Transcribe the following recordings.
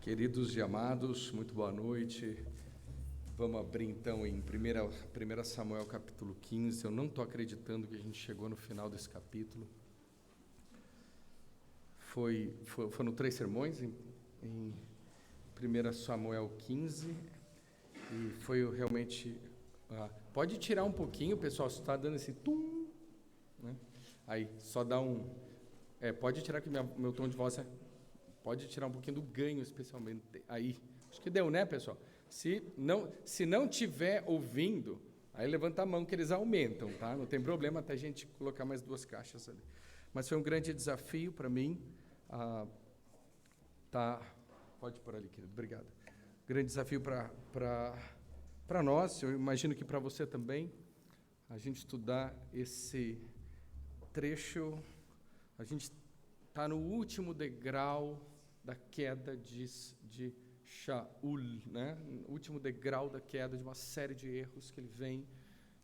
Queridos e amados, muito boa noite. Vamos abrir então em 1 Samuel capítulo 15. Eu não estou acreditando que a gente chegou no final desse capítulo. Foram 3 sermões em 1 Samuel 15 e foi realmente... pode tirar um pouquinho, pessoal, se está dando esse tum, né? Aí, só dá um... pode tirar que meu tom de voz... Pode tirar um pouquinho do ganho, especialmente. Aí, acho que deu, né, pessoal? Se não tiver ouvindo, aí levanta a mão que eles aumentam, tá? Não tem problema até a gente colocar mais 2 caixas ali. Mas foi um grande desafio para mim. Pode pôr ali, querido. Obrigado. Grande desafio para nós, eu imagino que para você também, a gente estudar esse trecho. A gente está no último degrau da queda de Shaul, né? O último degrau da queda, de uma série de erros que ele vem.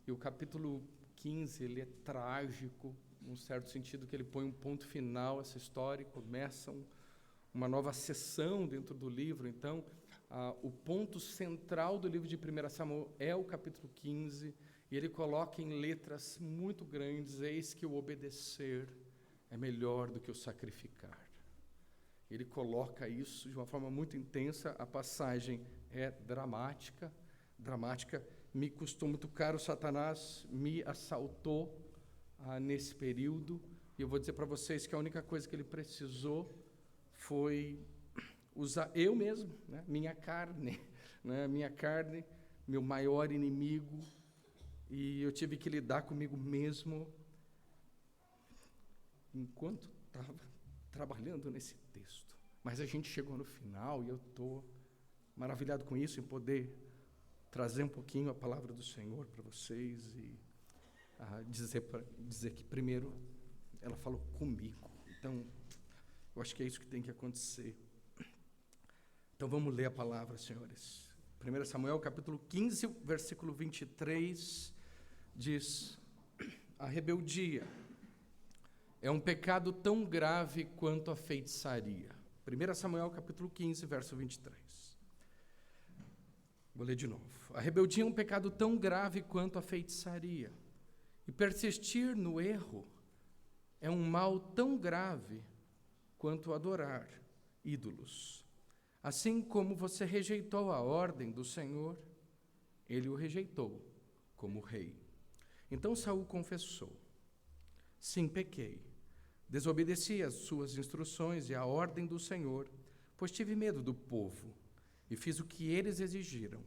E o capítulo 15, ele é trágico, num certo sentido, que ele põe um ponto final a essa história e começa uma nova sessão dentro do livro. Então, o ponto central do livro de 1 Samuel é o capítulo 15, e ele coloca em letras muito grandes: eis que o obedecer é melhor do que o sacrificar. Ele coloca isso de uma forma muito intensa. A passagem é dramática. Me custou muito caro. Satanás me assaltou nesse período. E eu vou dizer para vocês que a única coisa que ele precisou foi usar eu mesmo, né? Minha carne, meu maior inimigo. E eu tive que lidar comigo mesmo enquanto estava trabalhando nesse texto. Mas a gente chegou no final e eu estou maravilhado com isso, em poder trazer um pouquinho a palavra do Senhor para vocês e dizer que primeiro ela falou comigo. Então, eu acho que é isso que tem que acontecer. Então vamos ler a palavra, senhores. 1 Samuel capítulo 15, versículo 23, diz: a rebeldia é um pecado tão grave quanto a feitiçaria. 1 Samuel capítulo 15, verso 23. Vou ler de novo. A rebeldia é um pecado tão grave quanto a feitiçaria. E persistir no erro é um mal tão grave quanto adorar ídolos. Assim como você rejeitou a ordem do Senhor, ele o rejeitou como rei. Então Saul confessou: sim, pequei. Desobedeci às suas instruções e à ordem do Senhor, pois tive medo do povo e fiz o que eles exigiram.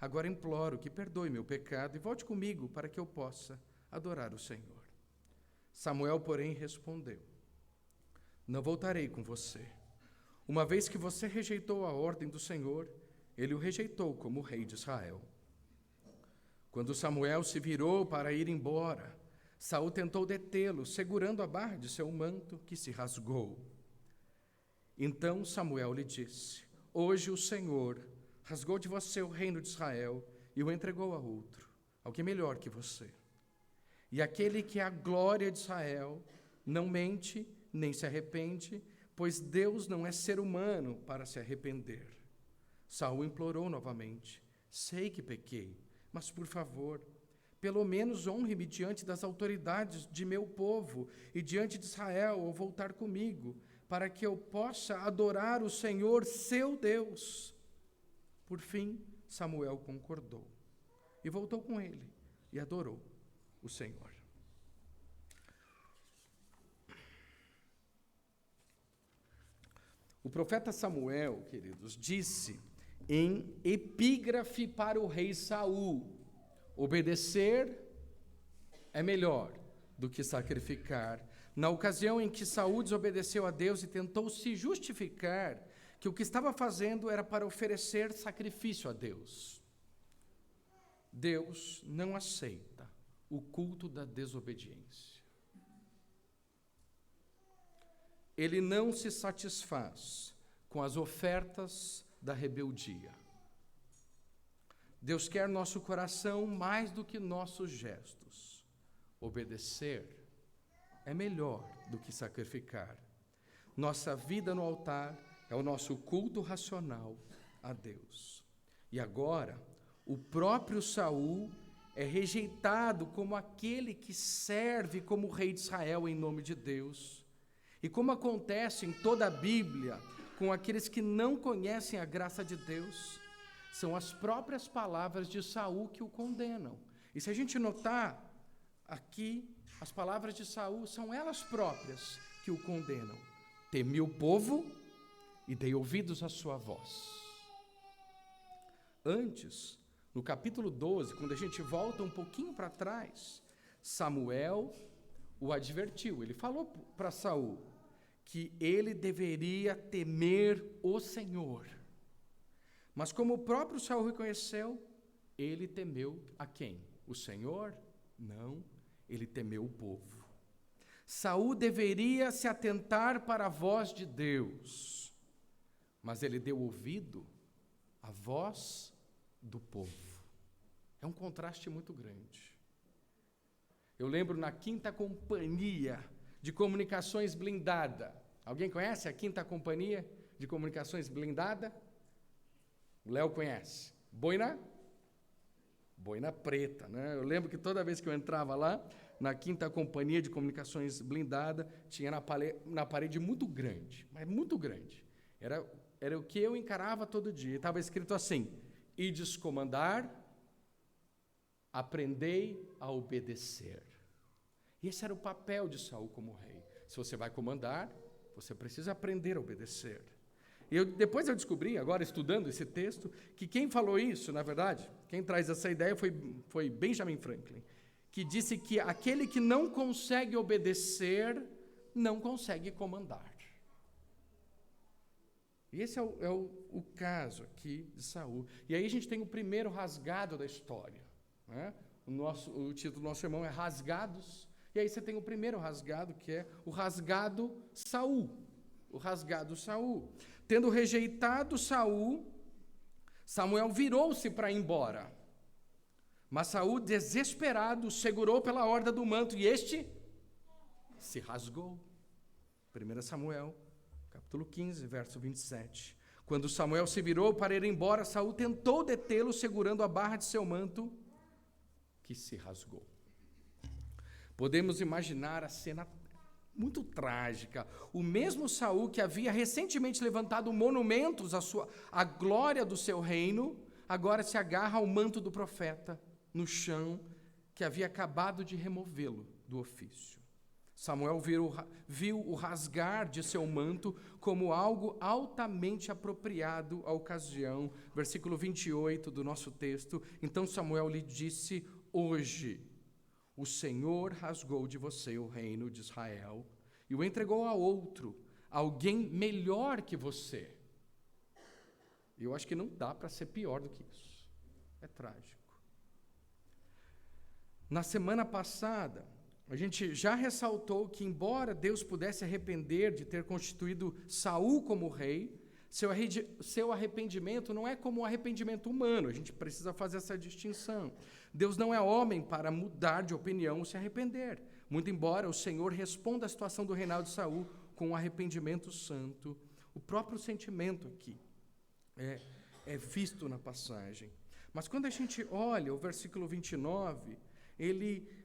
Agora imploro que perdoe meu pecado e volte comigo para que eu possa adorar o Senhor. Samuel, porém, respondeu: não voltarei com você. Uma vez que você rejeitou a ordem do Senhor, ele o rejeitou como rei de Israel. Quando Samuel se virou para ir embora, Saul tentou detê-lo, segurando a barra de seu manto, que se rasgou. Então Samuel lhe disse: hoje o Senhor rasgou de você o reino de Israel e o entregou a outro, ao que é melhor que você. E aquele que é a glória de Israel não mente nem se arrepende, pois Deus não é ser humano para se arrepender. Saul implorou novamente: sei que pequei, mas por favor, pelo menos honre-me diante das autoridades de meu povo e diante de Israel ao voltar comigo, para que eu possa adorar o Senhor, seu Deus. Por fim, Samuel concordou e voltou com ele e adorou o Senhor. O profeta Samuel, queridos, disse em epígrafe para o rei Saul: obedecer é melhor do que sacrificar. Na ocasião em que Saul desobedeceu a Deus e tentou se justificar que o que estava fazendo era para oferecer sacrifício a Deus. Deus não aceita o culto da desobediência. Ele não se satisfaz com as ofertas da rebeldia. Deus quer nosso coração mais do que nossos gestos. Obedecer é melhor do que sacrificar. Nossa vida no altar é o nosso culto racional a Deus. E agora, o próprio Saul é rejeitado como aquele que serve como rei de Israel em nome de Deus. E como acontece em toda a Bíblia, com aqueles que não conhecem a graça de Deus, são as próprias palavras de Saul que o condenam. E se a gente notar aqui, as palavras de Saul são elas próprias que o condenam. Temi o povo e dei ouvidos à sua voz. Antes, no capítulo 12, quando a gente volta um pouquinho para trás, Samuel o advertiu. Ele falou para Saul que ele deveria temer o Senhor. Mas como o próprio Saul reconheceu, ele temeu a quem? O Senhor? Não, ele temeu o povo. Saul deveria se atentar para a voz de Deus, mas ele deu ouvido à voz do povo. É um contraste muito grande. Eu lembro na 5ª Companhia de Comunicações Blindada. Alguém conhece a 5ª Companhia de Comunicações Blindada? O Léo conhece. Boina preta, né? Eu lembro que toda vez que eu entrava lá, na 5ª Companhia de Comunicações Blindada, tinha na parede muito grande, mas muito grande. Era o que eu encarava todo dia. Estava escrito assim: ides comandar, aprendei a obedecer. E esse era o papel de Saul como rei. Se você vai comandar, você precisa aprender a obedecer. Depois eu descobri, agora estudando esse texto, que quem falou isso, na verdade, quem traz essa ideia foi Benjamin Franklin, que disse que aquele que não consegue obedecer, não consegue comandar. E esse é o caso aqui de Saul. E aí a gente tem o primeiro rasgado da história, né? O título do nosso sermão é Rasgados. E aí você tem o primeiro rasgado, que é o rasgado Saul. O rasgado Saul. Tendo rejeitado Saul, Samuel virou-se para ir embora. Mas Saul, desesperado, segurou pela orla do manto e este se rasgou. 1 Samuel, capítulo 15, verso 27. Quando Samuel se virou para ir embora, Saul tentou detê-lo, segurando a barra de seu manto, que se rasgou. Podemos imaginar a cena muito trágica. O mesmo Saul que havia recentemente levantado monumentos à glória do seu reino, agora se agarra ao manto do profeta no chão, que havia acabado de removê-lo do ofício. Samuel viu o rasgar de seu manto como algo altamente apropriado à ocasião. Versículo 28 do nosso texto. Então Samuel lhe disse: hoje o Senhor rasgou de você o reino de Israel e o entregou a outro, alguém melhor que você. Eu acho que não dá para ser pior do que isso. É trágico. Na semana passada, a gente já ressaltou que, embora Deus pudesse arrepender de ter constituído Saul como rei, seu arrependimento não é como um arrependimento humano. A gente precisa fazer essa distinção. Deus não é homem para mudar de opinião ou se arrepender. Muito embora o Senhor responda à situação do reinado de Saul com um arrependimento santo, o próprio sentimento aqui é visto na passagem. Mas quando a gente olha o versículo 29,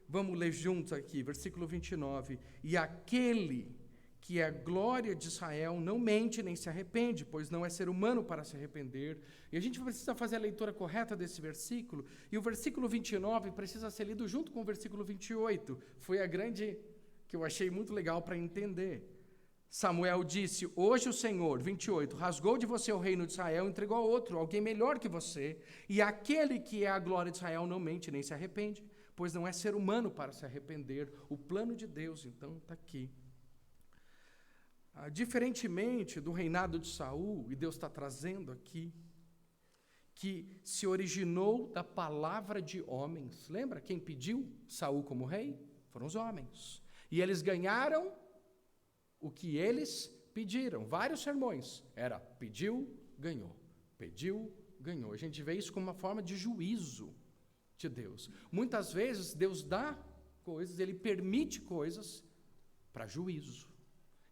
vamos ler juntos aqui, versículo 29, e aquele que é a glória de Israel não mente nem se arrepende, pois não é ser humano para se arrepender. E a gente precisa fazer a leitura correta desse versículo, e o versículo 29 precisa ser lido junto com o versículo 28. Foi a grande, que eu achei muito legal para entender. Samuel disse: hoje o Senhor, 28, rasgou de você o reino de Israel e entregou a outro, alguém melhor que você, e aquele que é a glória de Israel não mente nem se arrepende, pois não é ser humano para se arrepender. O plano de Deus, então, está aqui. Diferentemente do reinado de Saul, e Deus está trazendo aqui, que se originou da palavra de homens. Lembra quem pediu Saul como rei? Foram os homens. E eles ganharam o que eles pediram. Vários sermões. Era pediu, ganhou. Pediu, ganhou. A gente vê isso como uma forma de juízo de Deus. Muitas vezes Deus dá coisas, Ele permite coisas para juízo.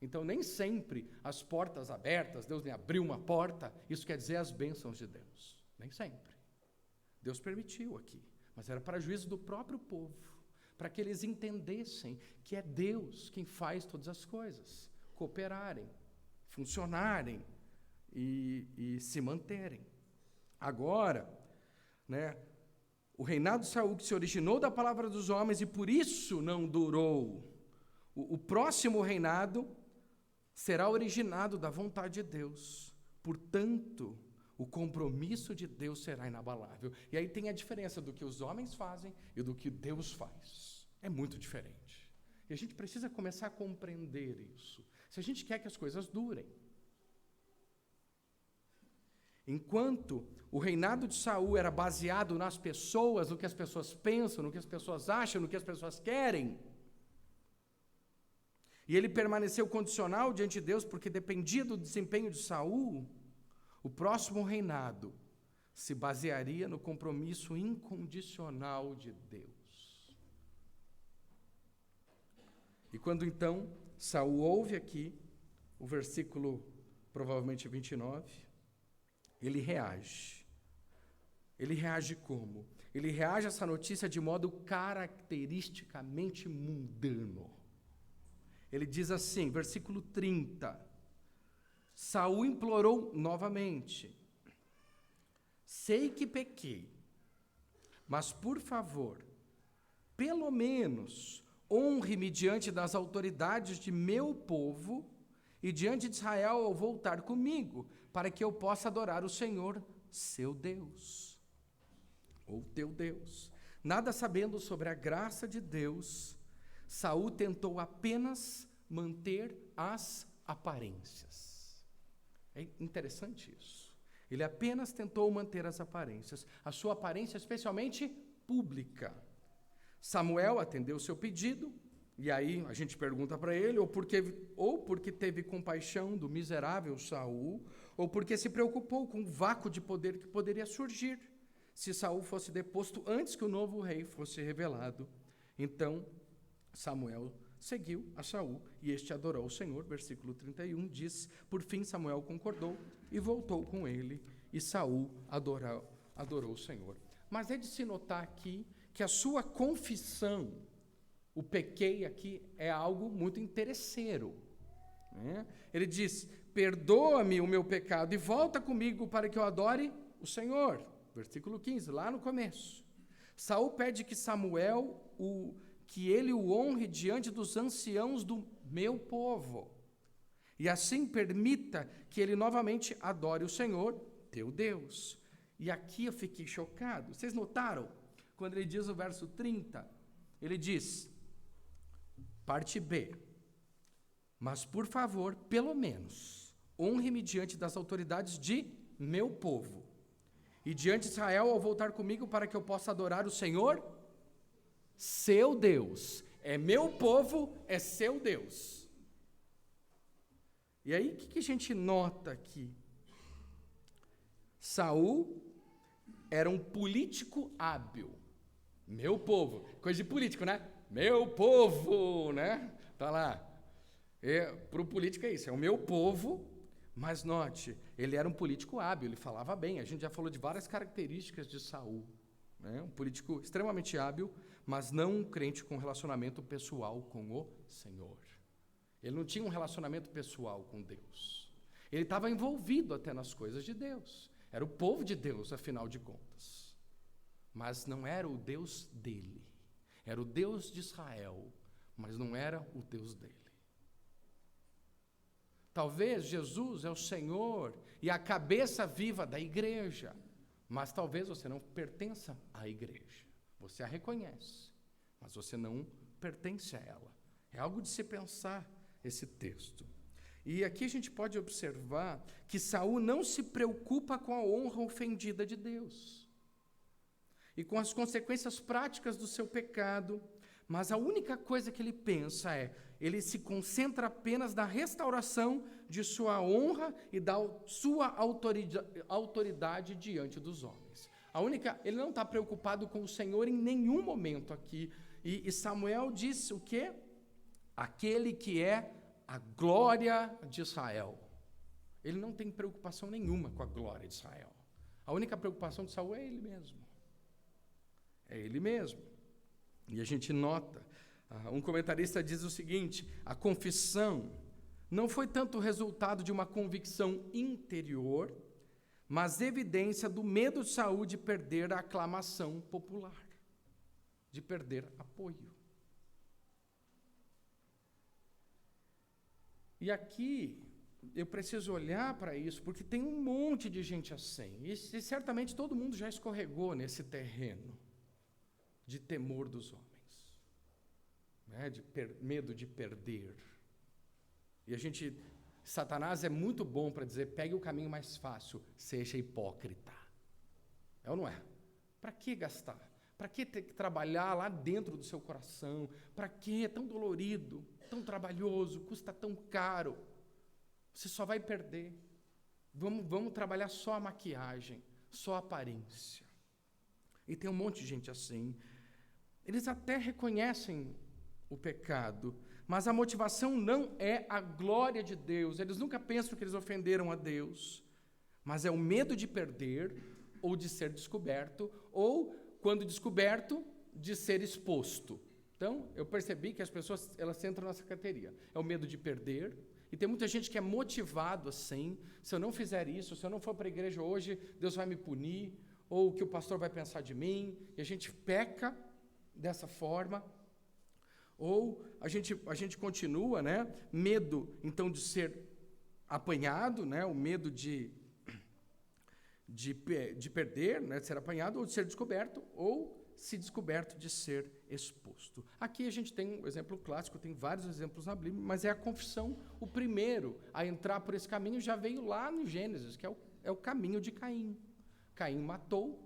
Então, nem sempre as portas abertas, Deus me abriu uma porta, isso quer dizer as bênçãos de Deus. Nem sempre. Deus permitiu aqui, mas era para juízo do próprio povo, para que eles entendessem que é Deus quem faz todas as coisas cooperarem, funcionarem e se manterem. Agora, o reinado de Saul, que se originou da palavra dos homens e por isso não durou, o próximo reinado será originado da vontade de Deus. Portanto, o compromisso de Deus será inabalável. E aí tem a diferença do que os homens fazem e do que Deus faz. É muito diferente. E a gente precisa começar a compreender isso, se a gente quer que as coisas durem. Enquanto o reinado de Saul era baseado nas pessoas, no que as pessoas pensam, no que as pessoas acham, no que as pessoas querem, e ele permaneceu condicional diante de Deus porque dependia do desempenho de Saul, o próximo reinado se basearia no compromisso incondicional de Deus. E quando então Saul ouve aqui o versículo provavelmente 29, ele reage. Ele reage como? Ele reage a essa notícia de modo caracteristicamente mundano. Ele diz assim, versículo 30, Saul implorou novamente, sei que pequei, mas por favor, pelo menos honre-me diante das autoridades de meu povo e diante de Israel ao voltar comigo, para que eu possa adorar o Senhor, seu Deus, ou teu Deus. Nada sabendo sobre a graça de Deus, Saul tentou apenas manter as aparências. É interessante isso. Ele apenas tentou manter as aparências, a sua aparência especialmente pública. Samuel atendeu o seu pedido, e aí a gente pergunta para ele, ou porque teve compaixão do miserável Saul, ou porque se preocupou com o vácuo de poder que poderia surgir se Saul fosse deposto antes que o novo rei fosse revelado. Então, Samuel seguiu a Saul, e este adorou o Senhor. Versículo 31 diz, por fim Samuel concordou e voltou com ele, e Saul adorou o Senhor. Mas é de se notar aqui que a sua confissão, o pequei aqui, é algo muito interesseiro. Ele diz, perdoa-me o meu pecado e volta comigo para que eu adore o Senhor. Versículo 15, lá no começo. Saul pede que Samuel que ele o honre diante dos anciãos do meu povo, e assim permita que ele novamente adore o Senhor, teu Deus. E aqui eu fiquei chocado. Vocês notaram? Quando ele diz o verso 30, ele diz, parte B, mas por favor, pelo menos, honre-me diante das autoridades de meu povo, e diante de Israel ao voltar comigo para que eu possa adorar o Senhor, seu Deus. É meu povo, é seu Deus. E aí, o que a gente nota aqui? Saul era um político hábil. Meu povo. Coisa de político, né? Meu povo, né? Tá lá. Para o político é isso, é o meu povo. Mas note, ele era um político hábil, ele falava bem. A gente já falou de várias características de Saul. Um político extremamente hábil, mas não um crente com relacionamento pessoal com o Senhor. Ele não tinha um relacionamento pessoal com Deus. Ele estava envolvido até nas coisas de Deus. Era o povo de Deus, afinal de contas. Mas não era o Deus dele. Era o Deus de Israel, mas não era o Deus dele. Talvez Jesus é o Senhor e a cabeça viva da igreja, mas talvez você não pertença à igreja. Você a reconhece, mas você não pertence a ela. É algo de se pensar esse texto. E aqui a gente pode observar que Saul não se preocupa com a honra ofendida de Deus e com as consequências práticas do seu pecado, mas a única coisa que ele pensa ele se concentra apenas na restauração de sua honra e da sua autoridade diante dos homens. Ele não está preocupado com o Senhor em nenhum momento aqui. E Samuel diz o quê? Aquele que é a glória de Israel. Ele não tem preocupação nenhuma com a glória de Israel. A única preocupação de Saul é ele mesmo. É ele mesmo. E a gente nota, um comentarista diz o seguinte: a confissão não foi tanto o resultado de uma convicção interior, mas evidência do medo de Saul de perder a aclamação popular, de perder apoio. E aqui eu preciso olhar para isso, porque tem um monte de gente assim, e certamente todo mundo já escorregou nesse terreno de temor dos homens, né, de medo de perder. E Satanás é muito bom para dizer: pegue o caminho mais fácil, seja hipócrita. É ou não é? Para que gastar? Para que ter que trabalhar lá dentro do seu coração? Para que é tão dolorido, tão trabalhoso, custa tão caro? Você só vai perder. Vamos trabalhar só a maquiagem, só a aparência. E tem um monte de gente assim. Eles até reconhecem o pecado, mas a motivação não é a glória de Deus. Eles nunca pensam que eles ofenderam a Deus, mas é o medo de perder, ou de ser descoberto, ou, quando descoberto, de ser exposto. Então, eu percebi que as pessoas, elas entram nessa categoria. É o medo de perder, e tem muita gente que é motivado assim: se eu não fizer isso, se eu não for para a igreja hoje, Deus vai me punir, ou o que o pastor vai pensar de mim, e a gente peca dessa forma. Ou a gente continua, né? Medo, então, de ser apanhado, né? O medo de perder, né? De ser apanhado, ou de ser descoberto, ou, se descoberto, de ser exposto. Aqui a gente tem um exemplo clássico, tem vários exemplos na Bíblia, mas é a confissão. O primeiro a entrar por esse caminho já veio lá no Gênesis, que é o caminho de Caim. Caim matou,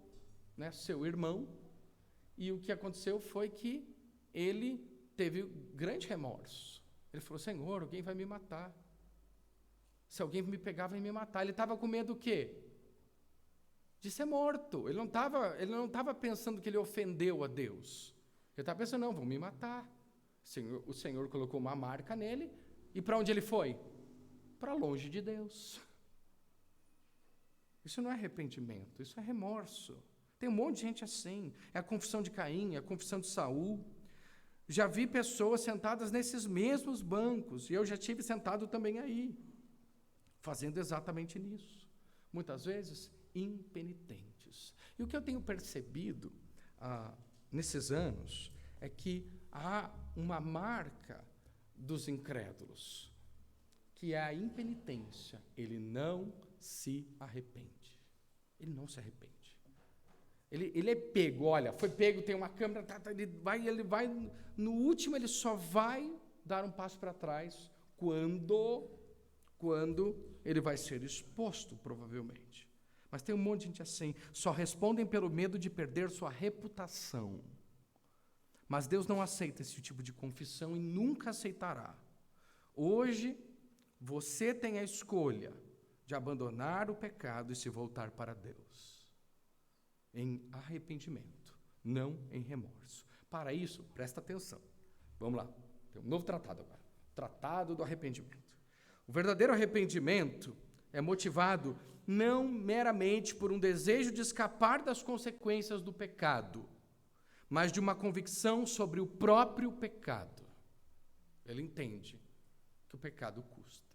né, seu irmão, e o que aconteceu foi que ele teve grande remorso. Ele falou: Senhor, alguém vai me matar. Se alguém me pegar, vai me matar. Ele estava com medo do quê? De ser morto. Ele não estava pensando que ele ofendeu a Deus. Ele estava pensando: não, vão me matar. O Senhor colocou uma marca nele, e para onde ele foi? Para longe de Deus. Isso não é arrependimento, isso é remorso. Tem um monte de gente assim. É a confissão de Caim, é a confissão de Saul. Já vi pessoas sentadas nesses mesmos bancos, e eu já tive sentado também aí, fazendo exatamente nisso. Muitas vezes, impenitentes. E o que eu tenho percebido nesses anos é que há uma marca dos incrédulos, que é a impenitência. Ele não se arrepende. Ele não se arrepende. Ele é pego, olha, foi pego, tem uma câmera, ele vai, no último ele só vai dar um passo para trás quando ele vai ser exposto, provavelmente. Mas tem um monte de gente assim, só respondem pelo medo de perder sua reputação. Mas Deus não aceita esse tipo de confissão e nunca aceitará. Hoje, você tem a escolha de abandonar o pecado e se voltar para Deus. Em arrependimento, não em remorso. Para isso, presta atenção. Vamos lá, tem um novo tratado agora. Tratado do arrependimento. O verdadeiro arrependimento é motivado não meramente por um desejo de escapar das consequências do pecado, mas de uma convicção sobre o próprio pecado. Ele entende que o pecado custa.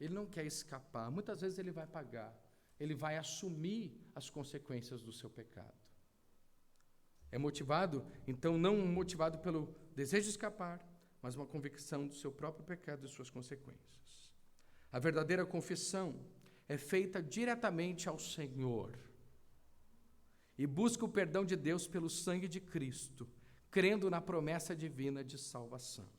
Ele não quer escapar. Muitas vezes ele vai pagar. Ele vai assumir as consequências do seu pecado. É motivado, então, não motivado pelo desejo de escapar, mas uma convicção do seu próprio pecado e suas consequências. A verdadeira confissão é feita diretamente ao Senhor e busca o perdão de Deus pelo sangue de Cristo, crendo na promessa divina de salvação.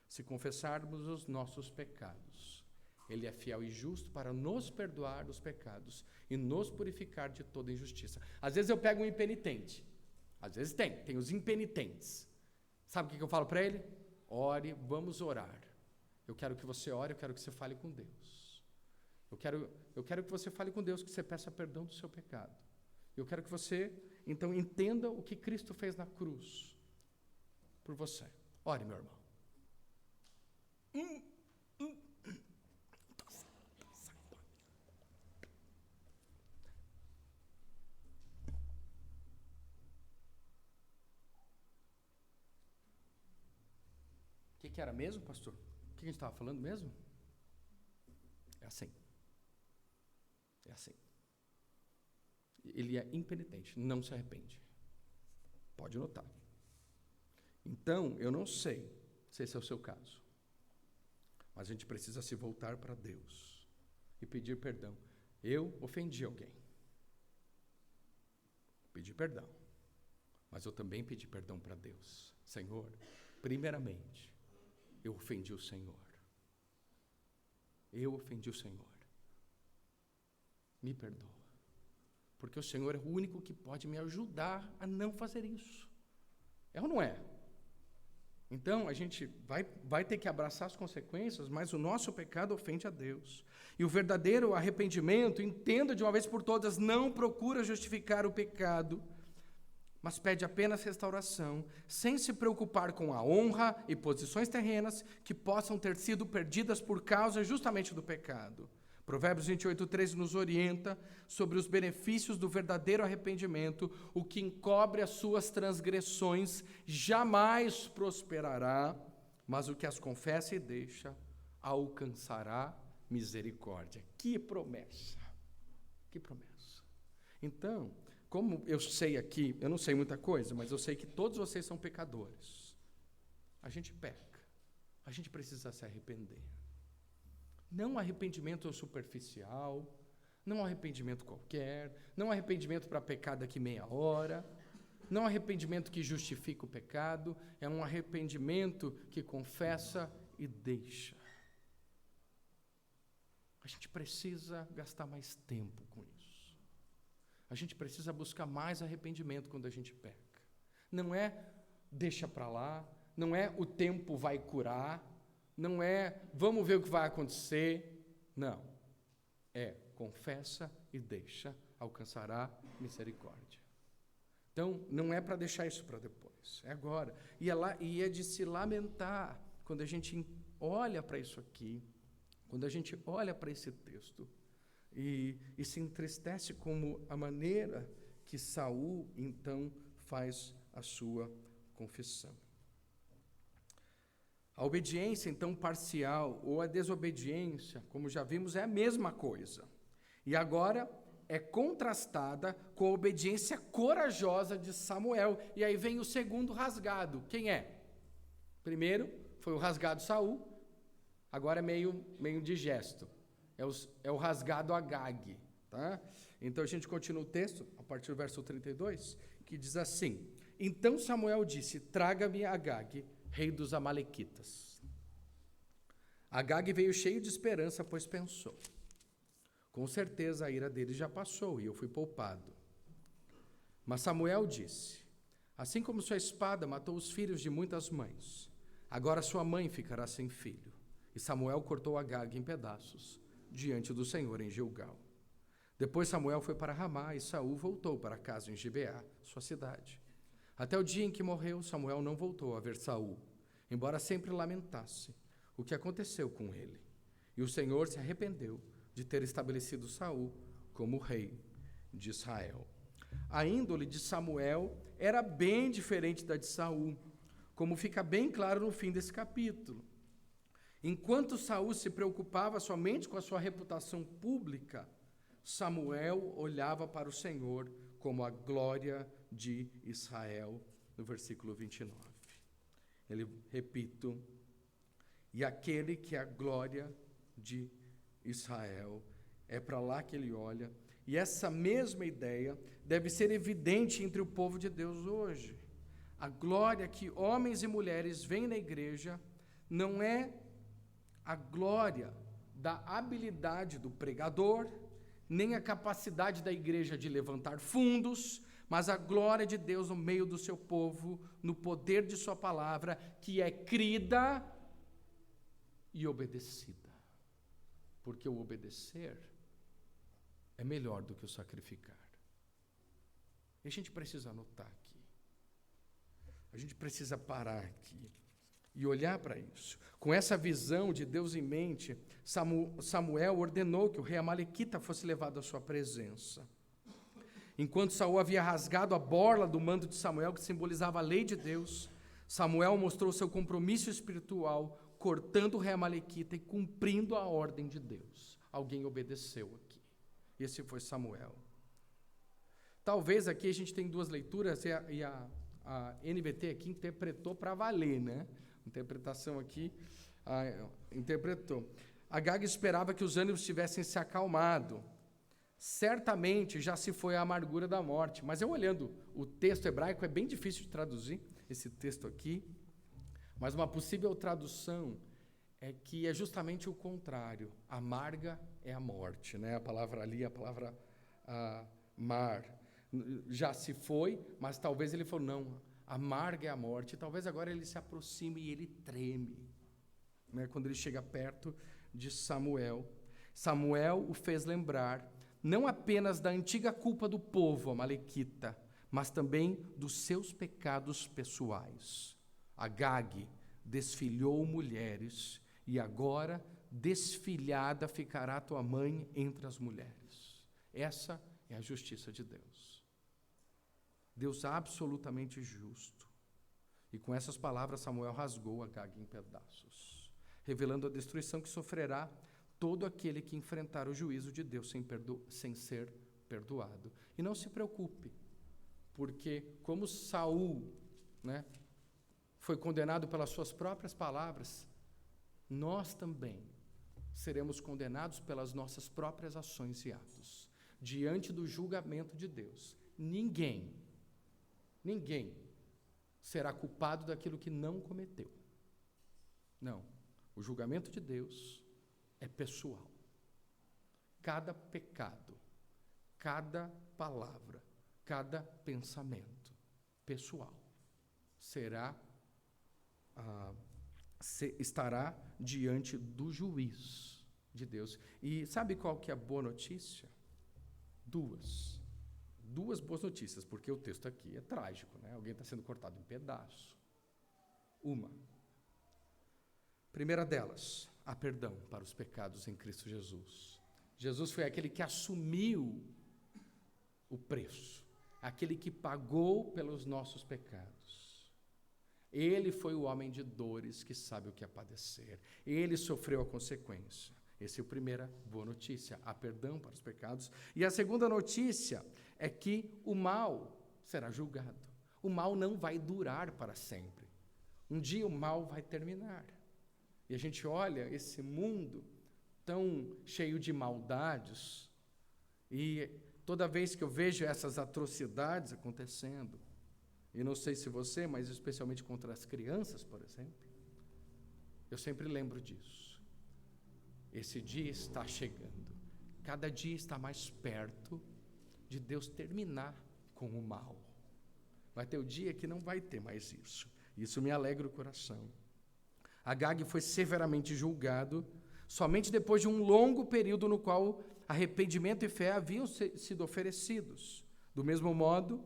Se confessarmos os nossos pecados, Ele é fiel e justo para nos perdoar os pecados e nos purificar de toda injustiça. Às vezes eu pego um impenitente. Às vezes tem os impenitentes. Sabe o que eu falo para ele? Ore, vamos orar. Eu quero que você ore, eu quero que você fale com Deus. Eu quero que você fale com Deus, que você peça perdão do seu pecado. Eu quero que você, então, entenda o que Cristo fez na cruz por você. Ore, meu irmão. O que era mesmo, pastor? O que a gente estava falando mesmo? É assim. É assim. Ele é impenitente, não se arrepende. Pode notar. Então, eu não sei se esse é o seu caso, mas a gente precisa se voltar para Deus e pedir perdão. Eu ofendi alguém. Pedi perdão. Mas eu também pedi perdão para Deus. Senhor, primeiramente, eu ofendi o Senhor. Eu ofendi o Senhor. Me perdoa. Porque o Senhor é o único que pode me ajudar a não fazer isso. É ou não é? Então, a gente vai ter que abraçar as consequências, mas o nosso pecado ofende a Deus. E o verdadeiro arrependimento, entenda de uma vez por todas, não procura justificar o pecado, mas pede apenas restauração, sem se preocupar com a honra e posições terrenas que possam ter sido perdidas por causa justamente do pecado. Provérbios 28:13 nos orienta sobre os benefícios do verdadeiro arrependimento. O que encobre as suas transgressões jamais prosperará, mas o que as confessa e deixa alcançará misericórdia. Que promessa! Que promessa! Então, como eu sei aqui, eu não sei muita coisa, mas eu sei que todos vocês são pecadores. A gente peca. A gente precisa se arrepender. Não arrependimento superficial, não arrependimento qualquer, não arrependimento para pecar daqui meia hora, não arrependimento que justifica o pecado, é um arrependimento que confessa e deixa. A gente precisa gastar mais tempo com isso. A gente precisa buscar mais arrependimento quando a gente peca. Não é deixa para lá, não é o tempo vai curar, não é vamos ver o que vai acontecer. Não. É confessa e deixa, alcançará misericórdia. Então, não é para deixar isso para depois, é agora. E é de se lamentar quando a gente olha para isso aqui, quando a gente olha para esse texto e se entristece como a maneira que Saul, então, faz a sua confissão. A obediência, então, parcial, ou a desobediência, como já vimos, é a mesma coisa. E agora é contrastada com a obediência corajosa de Samuel. E aí vem o segundo rasgado. Quem é? Primeiro foi o rasgado Saul, agora é meio indigesto. É o rasgado Agag. Tá? Então a gente continua o texto, a partir do verso 32, que diz assim: Então Samuel disse, traga-me Agag, rei dos amalequitas. Agag veio cheio de esperança, pois pensou, com certeza a ira dele já passou e eu fui poupado. Mas Samuel disse, assim como sua espada matou os filhos de muitas mães, agora sua mãe ficará sem filho. E Samuel cortou Agag em pedaços, diante do Senhor em Gilgal. Depois Samuel foi para Ramá e Saul voltou para casa em Gibeá, sua cidade. Até o dia em que morreu, Samuel não voltou a ver Saul, embora sempre lamentasse o que aconteceu com ele. E o Senhor se arrependeu de ter estabelecido Saul como rei de Israel. A índole de Samuel era bem diferente da de Saul, como fica bem claro no fim desse capítulo. Enquanto Saul se preocupava somente com a sua reputação pública, Samuel olhava para o Senhor como a glória de Israel, no versículo 29. Repito, e aquele que é a glória de Israel, é para lá que ele olha, e essa mesma ideia deve ser evidente entre o povo de Deus hoje. A glória que homens e mulheres veem na igreja não é a glória da habilidade do pregador, nem a capacidade da igreja de levantar fundos, mas a glória de Deus no meio do seu povo, no poder de sua palavra, que é crida e obedecida. Porque o obedecer é melhor do que o sacrificar. E a gente precisa anotar aqui. A gente precisa parar aqui e olhar para isso. Com essa visão de Deus em mente, Samuel ordenou que o rei Amalequita fosse levado à sua presença. Enquanto Saul havia rasgado a borla do manto de Samuel, que simbolizava a lei de Deus, Samuel mostrou seu compromisso espiritual, cortando o rei Amalequita e cumprindo a ordem de Deus. Alguém obedeceu aqui. Esse foi Samuel. Talvez aqui a gente tem duas leituras e a NVT aqui interpretou para valer, né? Interpretação aqui interpretou. Agag esperava que os ânimos tivessem se acalmado. Certamente já se foi a amargura da morte. Mas eu olhando o texto hebraico, é bem difícil de traduzir esse texto aqui. Mas uma possível tradução é que é justamente o contrário. Amarga é a morte, né? A palavra ali, a palavra mar. Já se foi, mas talvez ele falou, não, amarga é a morte. Talvez agora ele se aproxime e ele treme, né? Quando ele chega perto de Samuel. Samuel o fez lembrar não apenas da antiga culpa do povo amalequita, mas também dos seus pecados pessoais. Agag desfilhou mulheres, e agora desfilhada ficará tua mãe entre as mulheres. Essa é a justiça de Deus. Deus absolutamente justo. E com essas palavras Samuel rasgou Agag em pedaços, revelando a destruição que sofrerá todo aquele que enfrentar o juízo de Deus sem ser perdoado. E não se preocupe, porque como Saul, né, foi condenado pelas suas próprias palavras, nós também seremos condenados pelas nossas próprias ações e atos, diante do julgamento de Deus. Ninguém será culpado daquilo que não cometeu. Não, o julgamento de Deus é pessoal. Cada pecado, cada palavra, cada pensamento pessoal estará diante do juiz de Deus. E sabe qual que é a boa notícia? Duas boas notícias, porque o texto aqui é trágico, né? Alguém está sendo cortado em pedaços. Primeira delas, há perdão para os pecados em Cristo Jesus. Jesus foi aquele que assumiu o preço, aquele que pagou pelos nossos pecados. Ele foi o homem de dores que sabe o que é padecer. Ele sofreu a consequência. Essa é a primeira boa notícia, há perdão para os pecados. E a segunda notícia é que o mal será julgado. O mal não vai durar para sempre. Um dia o mal vai terminar. E a gente olha esse mundo tão cheio de maldades, e toda vez que eu vejo essas atrocidades acontecendo, e não sei se você, mas especialmente contra as crianças, por exemplo, eu sempre lembro disso. Esse dia está chegando. Cada dia está mais perto de Deus terminar com o mal. Vai ter o dia que não vai ter mais isso. Isso me alegra o coração. Agag foi severamente julgado somente depois de um longo período no qual arrependimento e fé haviam sido oferecidos. Do mesmo modo,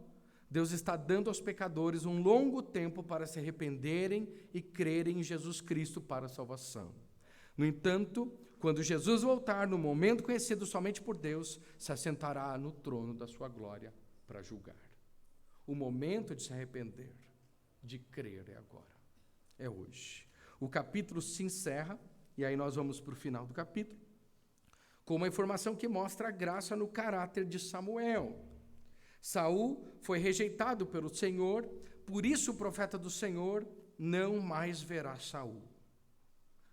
Deus está dando aos pecadores um longo tempo para se arrependerem e crerem em Jesus Cristo para a salvação. No entanto, quando Jesus voltar, no momento conhecido somente por Deus, se assentará no trono da sua glória para julgar. O momento de se arrepender, de crer é agora, é hoje. O capítulo se encerra, e aí nós vamos para o final do capítulo, com uma informação que mostra a graça no caráter de Samuel. Saul foi rejeitado pelo Senhor, por isso o profeta do Senhor não mais verá Saul.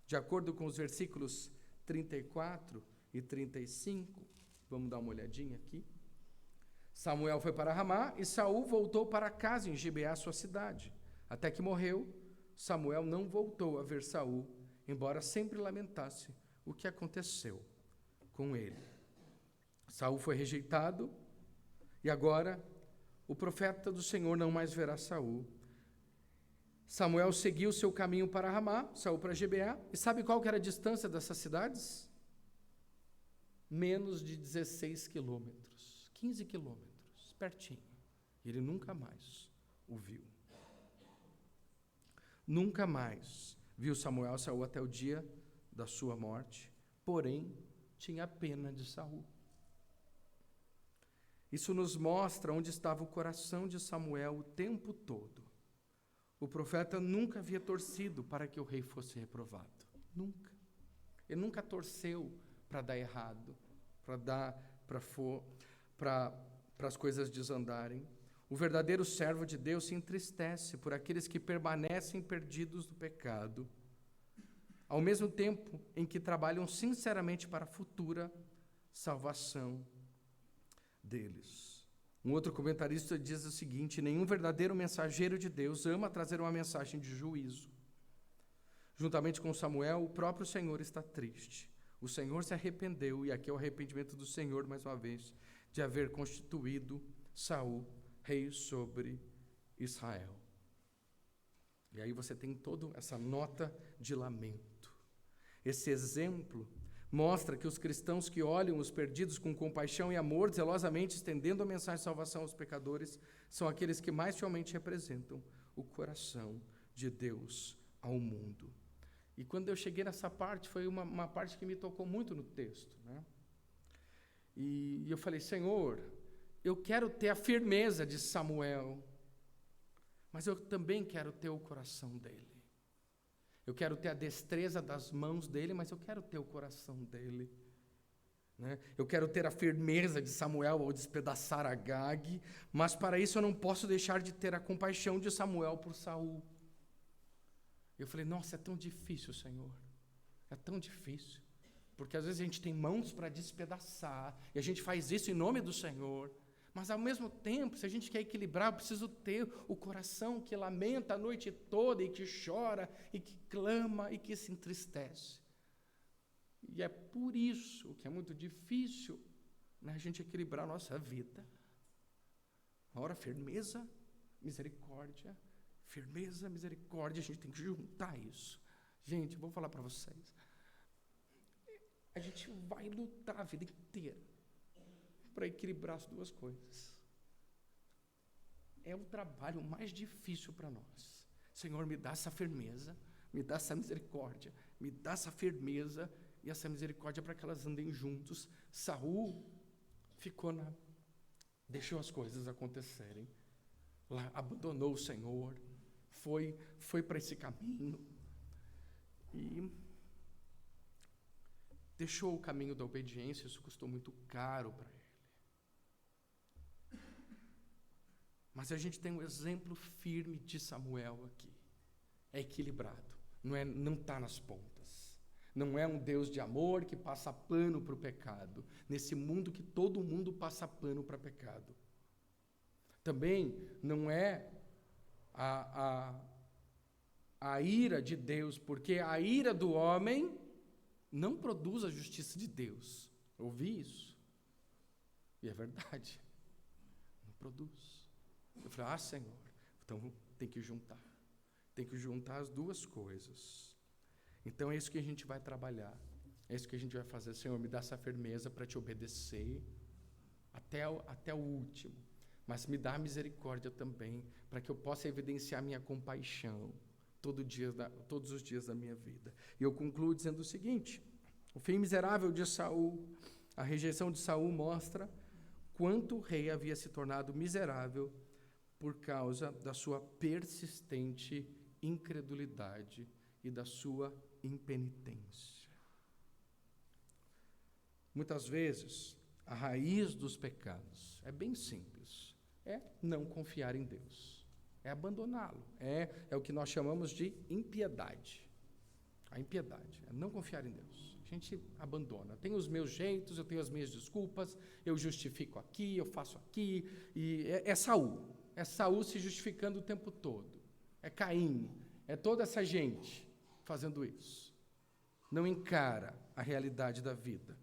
De acordo com os versículos 34 e 35, vamos dar uma olhadinha aqui. Samuel foi para Ramá e Saul voltou para casa em Gibeá, sua cidade. Até que morreu, Samuel não voltou a ver Saul, embora sempre lamentasse o que aconteceu com ele. Saul foi rejeitado e agora o profeta do Senhor não mais verá Saul. Samuel seguiu seu caminho para Ramá, Saul para Gibeá, e sabe qual que era a distância dessas cidades? Menos de 16 quilômetros, 15 quilômetros, pertinho. Ele nunca mais o viu. Nunca mais viu Samuel Saul até o dia da sua morte, porém tinha pena de Saul. Isso nos mostra onde estava o coração de Samuel o tempo todo. O profeta nunca havia torcido para que o rei fosse reprovado. Nunca. Ele nunca torceu para dar errado, para as coisas desandarem. O verdadeiro servo de Deus se entristece por aqueles que permanecem perdidos no pecado, ao mesmo tempo em que trabalham sinceramente para a futura salvação deles. Um outro comentarista diz o seguinte: nenhum verdadeiro mensageiro de Deus ama trazer uma mensagem de juízo. Juntamente com Samuel, o próprio Senhor está triste. O Senhor se arrependeu, e aqui é o arrependimento do Senhor, mais uma vez, de haver constituído Saul rei sobre Israel. E aí você tem toda essa nota de lamento. Esse exemplo mostra que os cristãos que olham os perdidos com compaixão e amor, zelosamente estendendo a mensagem de salvação aos pecadores, são aqueles que mais fielmente representam o coração de Deus ao mundo. E quando eu cheguei nessa parte, foi uma parte que me tocou muito no texto, né? E eu falei: Senhor, eu quero ter a firmeza de Samuel, mas eu também quero ter o coração dele. Eu quero ter a destreza das mãos dele, mas eu quero ter o coração dele, né? Eu quero ter a firmeza de Samuel ao despedaçar Agag, mas para isso eu não posso deixar de ter a compaixão de Samuel por Saul. Eu falei: nossa, é tão difícil, Senhor, é tão difícil, porque às vezes a gente tem mãos para despedaçar, e a gente faz isso em nome do Senhor, mas ao mesmo tempo, se a gente quer equilibrar, eu preciso ter o coração que lamenta a noite toda, e que chora, e que clama, e que se entristece. E é por isso que é muito difícil, né, a gente equilibrar a nossa vida. Uma hora firmeza, misericórdia, firmeza, misericórdia, a gente tem que juntar isso. Gente, eu vou falar para vocês, a gente vai lutar a vida inteira para equilibrar as duas coisas. É o trabalho mais difícil para nós. Senhor, me dá essa firmeza, me dá essa misericórdia, me dá essa firmeza e essa misericórdia para que elas andem juntos. Saul deixou as coisas acontecerem, abandonou o Senhor, foi para esse caminho e deixou o caminho da obediência. Isso custou muito caro para ele. Mas a gente tem um exemplo firme de Samuel aqui. É equilibrado, não está nas pontas. Não é um Deus de amor que passa pano para o pecado, nesse mundo que todo mundo passa pano para pecado. Também não é a ira de Deus, porque a ira do homem não produz a justiça de Deus. Eu ouvi isso, e é verdade, não produz. Eu falei: Senhor, então tem que juntar as duas coisas. Então é isso que a gente vai trabalhar, é isso que a gente vai fazer. Senhor, me dá essa firmeza para te obedecer até o último, mas me dá misericórdia também, para que eu possa evidenciar minha compaixão todos os dias da minha vida. E eu concluo dizendo o seguinte: o fim miserável de Saul, a rejeição de Saul, mostra quanto o rei havia se tornado miserável por causa da sua persistente incredulidade e da sua impenitência. Muitas vezes, a raiz dos pecados é bem simples, é não confiar em Deus, é abandoná-lo, é o que nós chamamos de impiedade. A impiedade é não confiar em Deus. A gente abandona. Tem os meus jeitos, eu tenho as minhas desculpas, eu justifico aqui, eu faço aqui, e é Saul. É Saul se justificando o tempo todo. É Caim, é toda essa gente fazendo isso. Não encara a realidade da vida.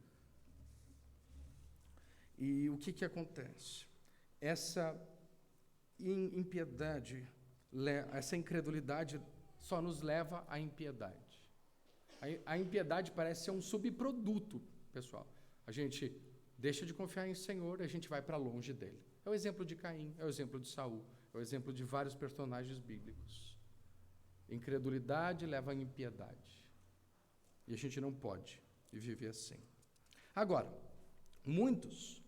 E o que acontece? Essa impiedade, essa incredulidade só nos leva à impiedade. A impiedade parece ser um subproduto, pessoal. A gente deixa de confiar em Senhor e a gente vai para longe dele. É o exemplo de Caim, é o exemplo de Saul, é o exemplo de vários personagens bíblicos. Incredulidade leva à impiedade. E a gente não pode viver assim. Agora, muitos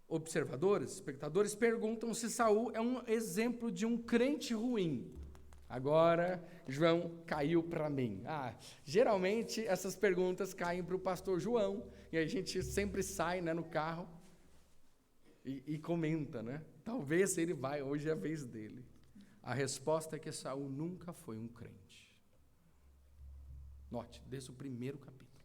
observadores, espectadores, perguntam se Saul é um exemplo de um crente ruim. Agora, João caiu para mim. Geralmente essas perguntas caem para o pastor João, e a gente sempre sai, né, no carro e comenta, né? Talvez ele vai, hoje é a vez dele. A resposta é que Saul nunca foi um crente. Note, desde o primeiro capítulo.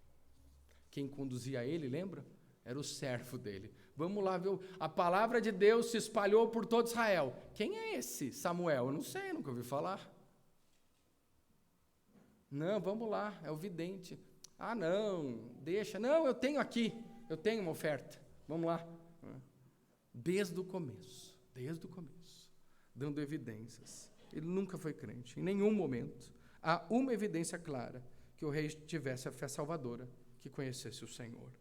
Quem conduzia ele, lembra? Era o servo dele. Vamos lá ver, a palavra de Deus se espalhou por todo Israel. Quem é esse Samuel? Eu não sei, nunca ouvi falar. Não, vamos lá, é o vidente. Não, deixa. Não, eu tenho aqui, eu tenho uma oferta. Vamos lá. Desde o começo, dando evidências. Ele nunca foi crente, em nenhum momento. Há uma evidência clara, que o rei tivesse a fé salvadora, que conhecesse o Senhor.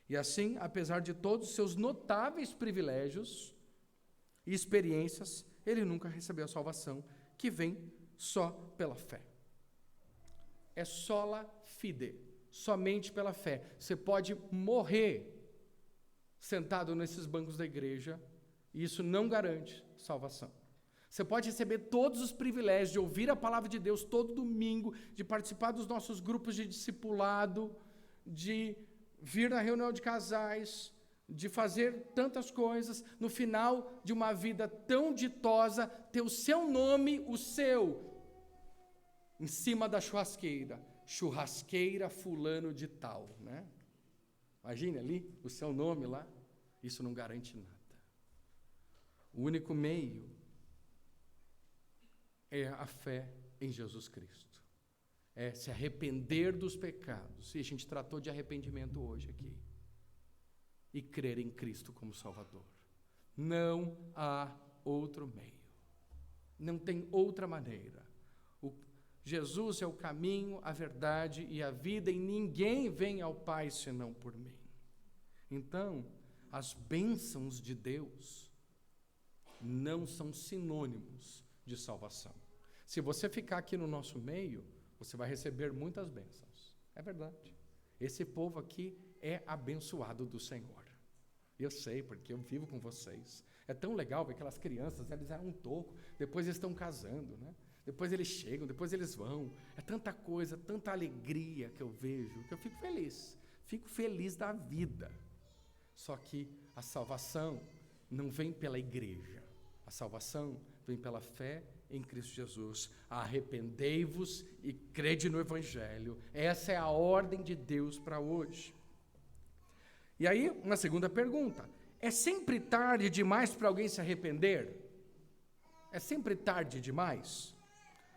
E assim, apesar de todos os seus notáveis privilégios e experiências, ele nunca recebeu a salvação, que vem só pela fé. É sola fide, somente pela fé. Você pode morrer sentado nesses bancos da igreja, e isso não garante salvação. Você pode receber todos os privilégios de ouvir a palavra de Deus todo domingo, de participar dos nossos grupos de discipulado, de vir na reunião de casais, de fazer tantas coisas, no final de uma vida tão ditosa, ter o seu nome, em cima da churrasqueira fulano de tal, né? Imagine ali, o seu nome lá, isso não garante nada. O único meio é a fé em Jesus Cristo. É se arrepender dos pecados, e a gente tratou de arrependimento hoje aqui, e crer em Cristo como Salvador. Não há outro meio. Não tem outra maneira. Jesus é o caminho, a verdade e a vida, e ninguém vem ao Pai senão por mim. Então, as bênçãos de Deus não são sinônimos de salvação. Se você ficar aqui no nosso meio, você vai receber muitas bênçãos. É verdade. Esse povo aqui é abençoado do Senhor. Eu sei, porque eu vivo com vocês. É tão legal ver aquelas crianças, eles eram um toco, depois eles estão casando, né? Depois eles chegam, depois eles vão. É tanta coisa, tanta alegria que eu vejo, que eu fico feliz da vida. Só que a salvação não vem pela igreja. A salvação vem pela fé em Cristo Jesus. Arrependei-vos e crede no Evangelho. Essa é a ordem de Deus para hoje. E aí, uma segunda pergunta. É sempre tarde demais para alguém se arrepender? É sempre tarde demais?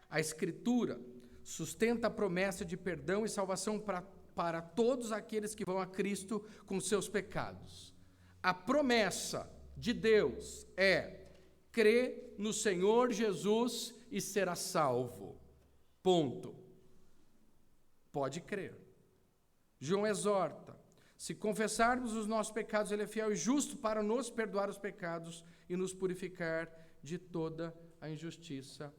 A Escritura sustenta a promessa de perdão e salvação para todos aqueles que vão a Cristo com seus pecados. A promessa de Deus é: crê no Senhor Jesus e será salvo. Ponto. Pode crer. João exorta: se confessarmos os nossos pecados, Ele é fiel e justo para nos perdoar os pecados e nos purificar de toda a injustiça.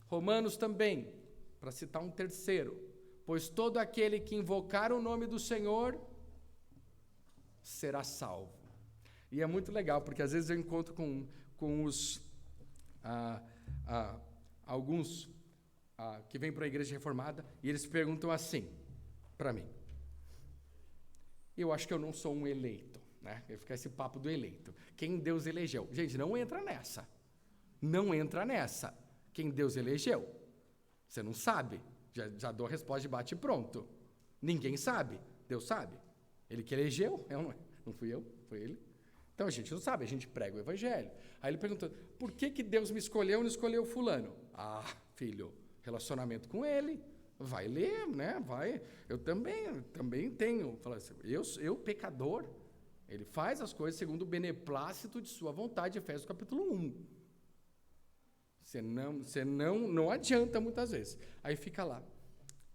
Romanos também, para citar um terceiro: pois todo aquele que invocar o nome do Senhor será salvo. E é muito legal, porque às vezes eu encontro com alguns que vêm para a igreja reformada, e eles perguntam assim para mim: eu acho que eu não sou um eleito, né? Fica esse papo do eleito. Quem Deus elegeu? Gente, não entra nessa. Não entra nessa. Quem Deus elegeu? Você não sabe. Já dou a resposta de bate e pronto. Ninguém sabe. Deus sabe. Ele que elegeu, não fui eu, foi ele. Então a gente não sabe, a gente prega o Evangelho. Aí ele perguntou: por que Deus me escolheu e não escolheu fulano? Filho, relacionamento com ele. Vai ler, né? Vai. Eu também tenho. Fala assim, eu pecador. Ele faz as coisas segundo o beneplácito de sua vontade, Efésios capítulo 1. Você não adianta muitas vezes. Aí fica lá: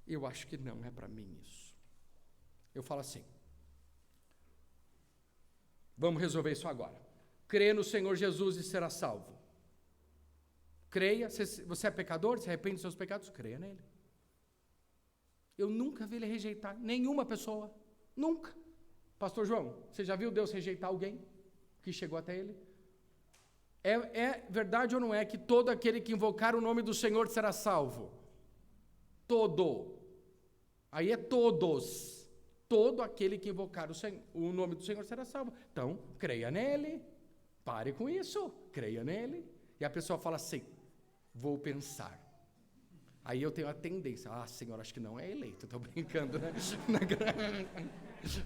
eu acho que não é para mim isso. Eu falo assim: vamos resolver isso agora. Crê no Senhor Jesus e será salvo. Creia, você é pecador, se arrepende dos seus pecados, creia nele. Eu nunca vi ele rejeitar nenhuma pessoa, nunca. Pastor João, você já viu Deus rejeitar alguém que chegou até ele? É verdade ou não é que todo aquele que invocar o nome do Senhor será salvo? Todo. Aí é todos. Todo aquele que invocar o nome do Senhor será salvo. Então, creia nele. Pare com isso. Creia nele. E a pessoa fala assim, vou pensar. Aí eu tenho a tendência, Senhor, acho que não é eleito. Estou brincando, né?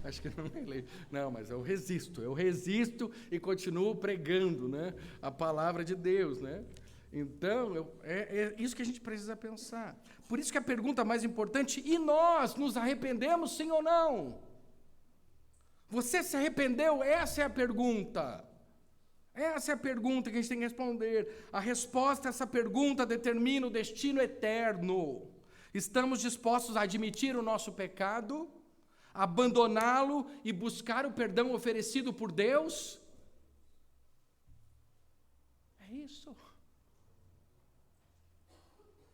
Acho que não é eleito. Não, mas eu resisto e continuo pregando, né? A palavra de Deus, né? Então, é isso que a gente precisa pensar. Por isso que a pergunta mais importante, e nós nos arrependemos, sim ou não? Você se arrependeu? Essa é a pergunta. Essa é a pergunta que a gente tem que responder. A resposta a essa pergunta determina o destino eterno. Estamos dispostos a admitir o nosso pecado, abandoná-lo e buscar o perdão oferecido por Deus? É isso.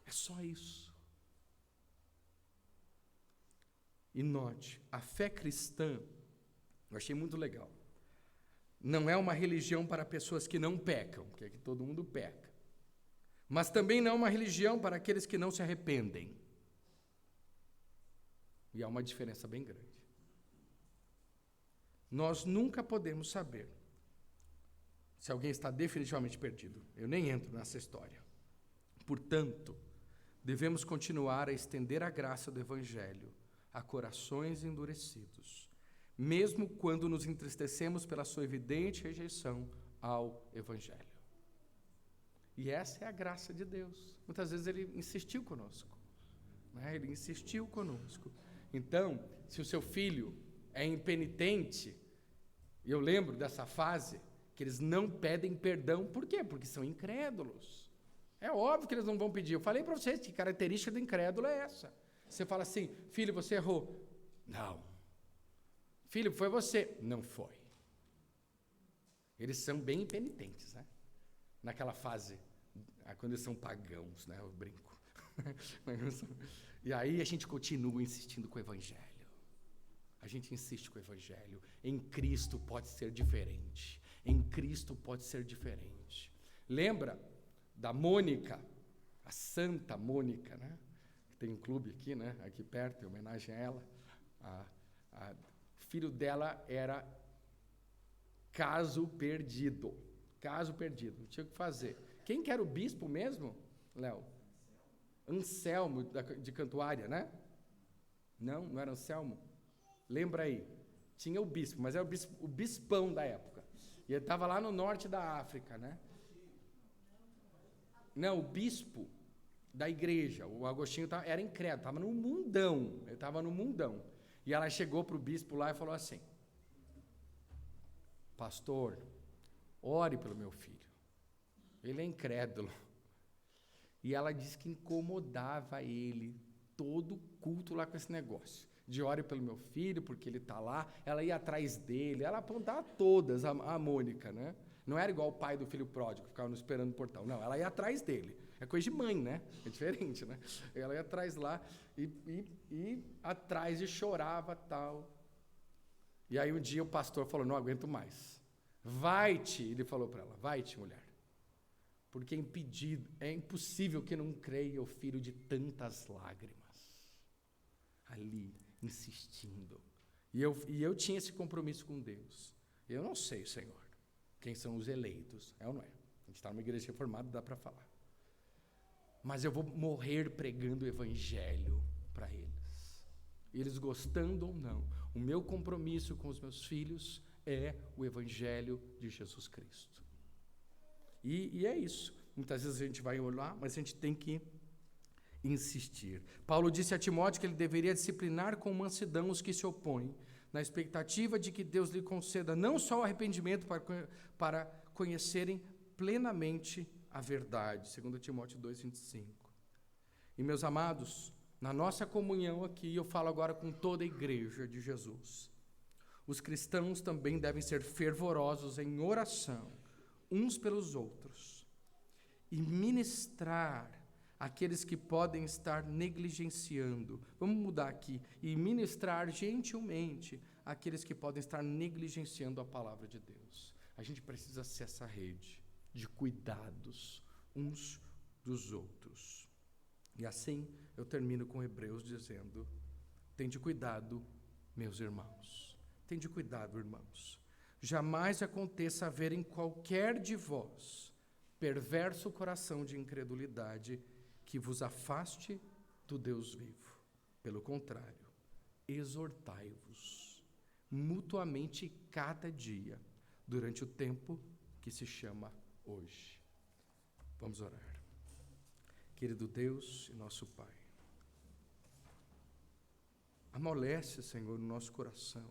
É só isso. E note, a fé cristã, eu achei muito legal. Não é uma religião para pessoas que não pecam, porque aqui todo mundo peca. Mas também não é uma religião para aqueles que não se arrependem. E há uma diferença bem grande. Nós nunca podemos saber se alguém está definitivamente perdido. Eu nem entro nessa história. Portanto, devemos continuar a estender a graça do Evangelho a corações endurecidos, mesmo quando nos entristecemos pela sua evidente rejeição ao Evangelho. E essa é a graça de Deus. Muitas vezes Ele insistiu conosco. Né? Ele insistiu conosco. Então, se o seu filho é impenitente, e eu lembro dessa fase, que eles não pedem perdão. Por quê? Porque são incrédulos. É óbvio que eles não vão pedir. Eu falei para vocês que característica do incrédulo é essa. Você fala assim, filho, você errou. Não. Filho, foi você. Não foi. Eles são bem impenitentes, né? Naquela fase, quando eles são pagãos, né? Eu brinco. E aí a gente continua insistindo com o Evangelho. A gente insiste com o Evangelho. Em Cristo pode ser diferente. Em Cristo pode ser diferente. Lembra da Mônica, a Santa Mônica, né? Tem um clube aqui, né? Aqui perto, em homenagem a ela. O filho dela era caso perdido. Caso perdido, não tinha o que fazer. Quem que era o bispo mesmo, Léo? Anselmo, de Cantuária, né? Não era Anselmo? Lembra aí? Tinha o bispo, mas era o bispão da época. E ele estava lá no norte da África, né? Não, o bispo da igreja, o Agostinho era incrédulo, estava no mundão, ele estava no mundão. E ela chegou para o bispo lá e falou assim, pastor, ore pelo meu filho, ele é incrédulo. E ela disse que incomodava ele, todo culto lá com esse negócio, de ore pelo meu filho, porque ele está lá, ela ia atrás dele, ela apontava todas, a Mônica, né? Não era igual o pai do filho pródigo, que ficava esperando no portão, não, ela ia atrás dele. É coisa de mãe, né? É diferente, né? Ela ia atrás lá e atrás e chorava tal. E aí um dia o pastor falou, não aguento mais. Vai-te, ele falou para ela, vai-te, mulher. Porque é impossível que não creia o filho de tantas lágrimas. Ali, insistindo. E eu tinha esse compromisso com Deus. Eu não sei, Senhor, quem são os eleitos, é ou não é? A gente está numa igreja reformada, dá para falar. Mas eu vou morrer pregando o Evangelho para eles. Eles gostando ou não. O meu compromisso com os meus filhos é o Evangelho de Jesus Cristo. E é isso. Muitas vezes a gente vai olhar, mas a gente tem que insistir. Paulo disse a Timóteo que ele deveria disciplinar com mansidão os que se opõem, na expectativa de que Deus lhe conceda não só o arrependimento para conhecerem plenamente a verdade, segundo Timóteo 2,25. E meus amados, na nossa comunhão aqui, eu falo agora com toda a igreja de Jesus, os cristãos também devem ser fervorosos em oração, uns pelos outros, e ministrar aqueles que podem estar negligenciando. Vamos mudar aqui. E ministrar gentilmente aqueles que podem estar negligenciando a palavra de Deus. A gente precisa ser essa rede de cuidados uns dos outros. E assim eu termino com Hebreus dizendo: tende cuidado, meus irmãos. Tende cuidado, irmãos. Jamais aconteça haver em qualquer de vós perverso coração de incredulidade que vos afaste do Deus vivo. Pelo contrário, exortai-vos mutuamente cada dia, durante o tempo que se chama hoje. Vamos orar. Querido Deus e nosso Pai, amolece, Senhor, o nosso coração